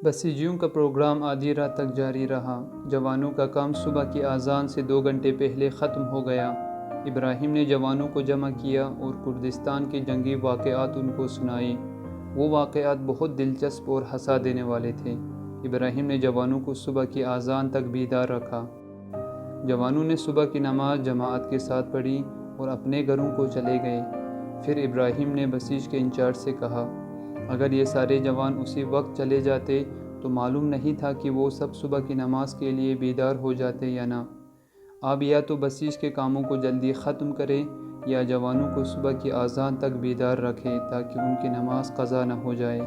بسیجیوں کا پروگرام آدھی رات تک جاری رہا۔ جوانوں کا کام صبح کی اذان سے 2 گھنٹے پہلے ختم ہو گیا۔ ابراہیم نے جوانوں کو جمع کیا اور کردستان کے جنگی واقعات ان کو سنائے۔ وہ واقعات بہت دلچسپ اور ہنسا دینے والے تھے۔ ابراہیم نے جوانوں کو صبح کی اذان تک بیدار رکھا۔ جوانوں نے صبح کی نماز جماعت کے ساتھ پڑھی اور اپنے گھروں کو چلے گئے۔ پھر ابراہیم نے بسیج کے انچارج سے کہا، اگر یہ سارے جوان اسی وقت چلے جاتے تو معلوم نہیں تھا کہ وہ سب صبح کی نماز کے لیے بیدار ہو جاتے یا نہ۔ آپ یا تو بسیج کے کاموں کو جلدی ختم کریں یا جوانوں کو صبح کی اذان تک بیدار رکھیں تاکہ ان کی نماز قضا نہ ہو جائے۔